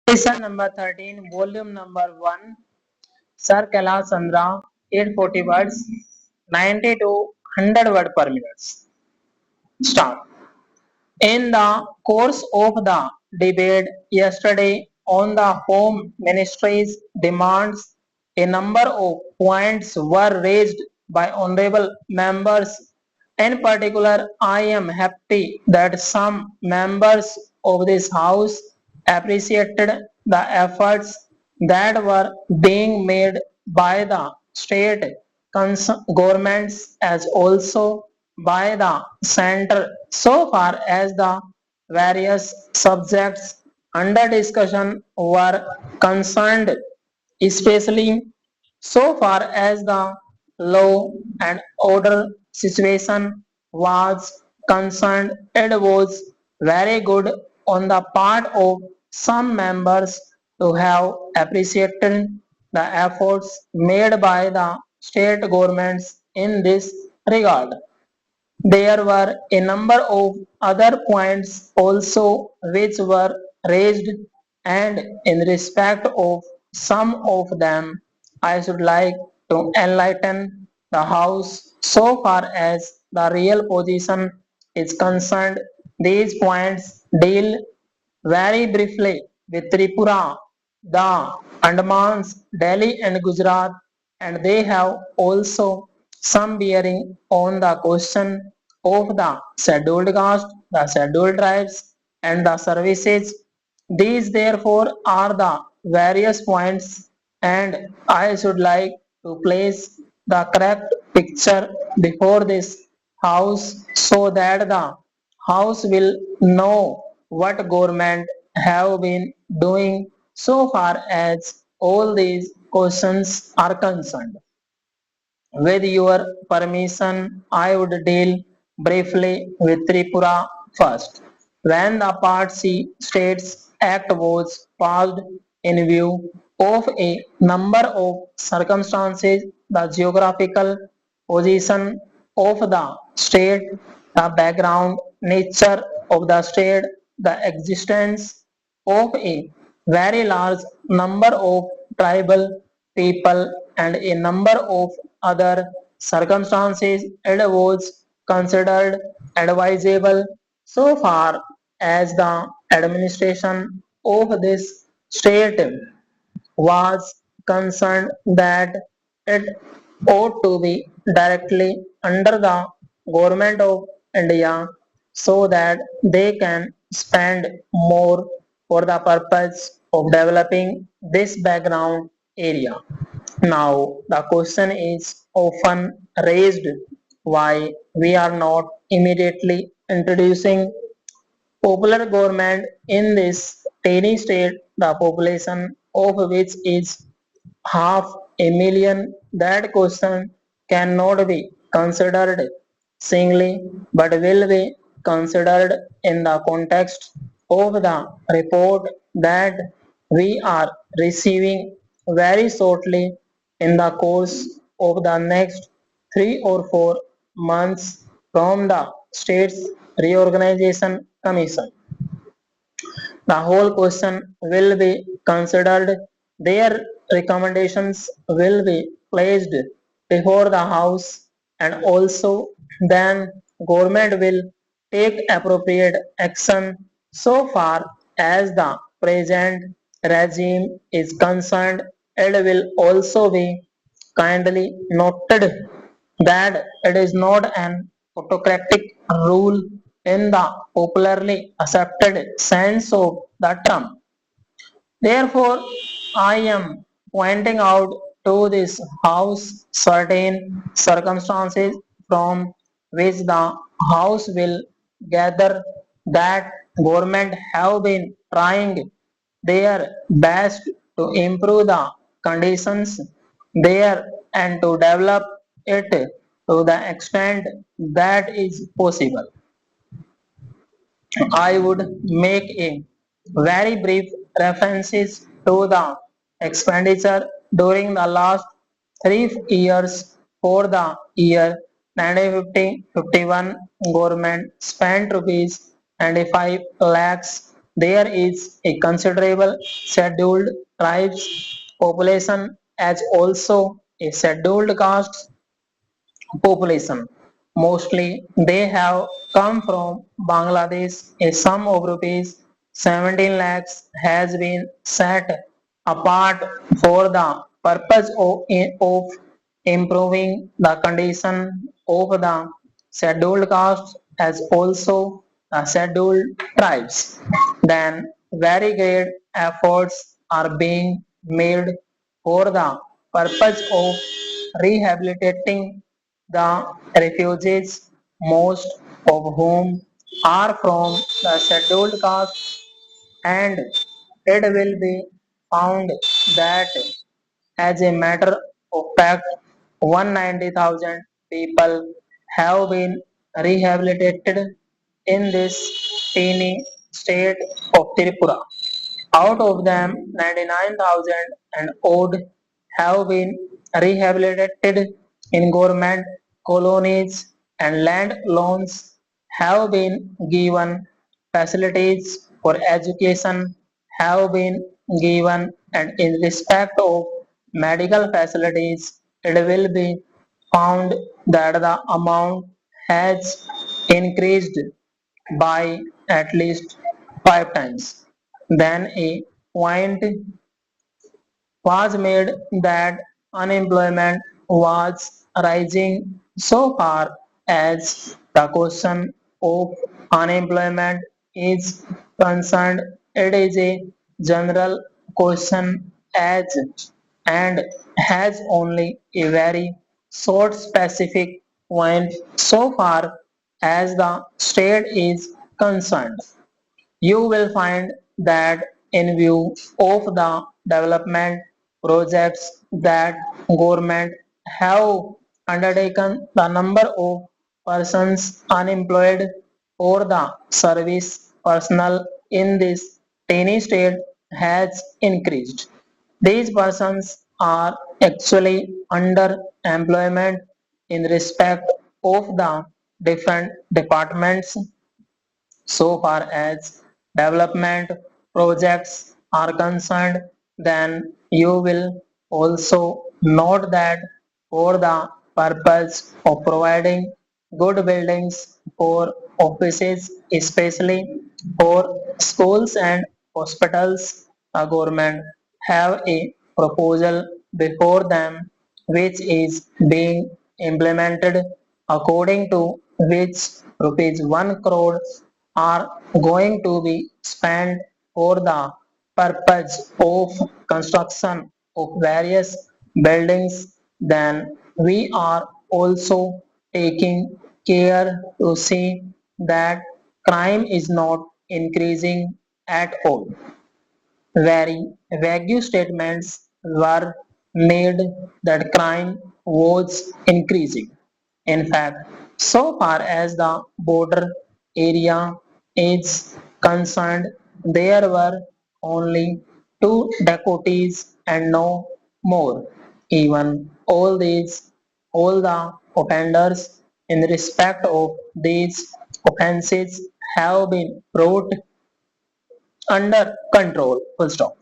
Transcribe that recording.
Edition number 13, volume number 1, Sir Kailash Chandra, 840 words, 90 to 100 word per minute. Start. In the course of the debate yesterday on the Home Ministry's demands, a number of points were raised by honorable members. In particular, I am happy that some members of this House appreciated the efforts that were being made by the state governments as also by the center so far as the various subjects under discussion were concerned, especially so far as the law and order situation was concerned. It was very good on the part of some members to have appreciated the efforts made by the state governments in this regard. There were a number of other points also which were raised, and in respect of some of them, I should like to enlighten the House so far as the real position is concerned. These points deal very briefly with Tripura, the Andamans, Delhi and Gujarat, and they have also some bearing on the question of the scheduled caste, the scheduled tribes and the services. These therefore are the various points, and I should like to place the correct picture before this house so that the house will know what government have been doing so far as all these questions are concerned. With your permission, I would deal briefly with Tripura first. When the Part C States Act was passed in view of a number of circumstances, the geographical position of the state, the background nature of the state, the existence of a very large number of tribal people and a number of other circumstances, it was considered advisable so far as the administration of this state was concerned that it ought to be directly under the government of India so that they can spend more for the purpose of developing this background area. Now, the question is often raised why we are not immediately introducing popular government in this tiny state, the population of which is half a million. That question cannot be considered singly but will be considered in the context of the report that we are receiving very shortly in the course of the next 3 or 4 months from the state's reorganization commission. The whole question will be considered. Their recommendations will be placed before the House, and also then government will take appropriate action so far as the present regime is concerned. It will also be kindly noted that it is not an autocratic rule in the popularly accepted sense of the term. Therefore, I am pointing out to this House certain circumstances from which the House will gather that government have been trying their best to improve the conditions there and to develop it to the extent that is possible. I would make a very brief references to the expenditure during the last 3 years. For the year 1950-51, government spent rupees 95 lakhs there is a considerable scheduled tribes population as also a scheduled caste population. Mostly they have come from Bangladesh. A sum of rupees 17 lakhs has been set apart for the purpose of improving the condition of the scheduled castes as also the scheduled tribes. Then very great efforts are being made for the purpose of rehabilitating the refugees, most of whom are from the scheduled caste, and it will be found that as a matter of fact, 190,000 people have been rehabilitated in this teeny state of Tripura. Out of them, 99,000 and odd have been rehabilitated in government colonies, and land loans have been given. Facilities for education have been given, and in respect of medical facilities, it will be found that the amount has increased by at least 5 times. Then a point was made that unemployment was rising so far as the question of unemployment is concerned. It is a general question as and has only a very short specific point so far as the state is concerned. You will find that in view of the development projects that government have undertaken, the number of persons unemployed or the service personnel in this tiny state has increased. These persons are actually under employment in respect of the different departments so far as development projects are concerned, then you will also note that for the purpose of providing good buildings for offices, especially for schools and hospitals, the government have a proposal before them which is being implemented, according to which rupees 1 crore are going to be spent for the purpose of construction of various buildings. Then we are also taking care to see that crime is not increasing at all. Very vague statements were made that crime was increasing. In fact, so far as the border area is concerned, there were only two deportees and no more. Even all the offenders in respect of these offences have been brought under control. Full stop.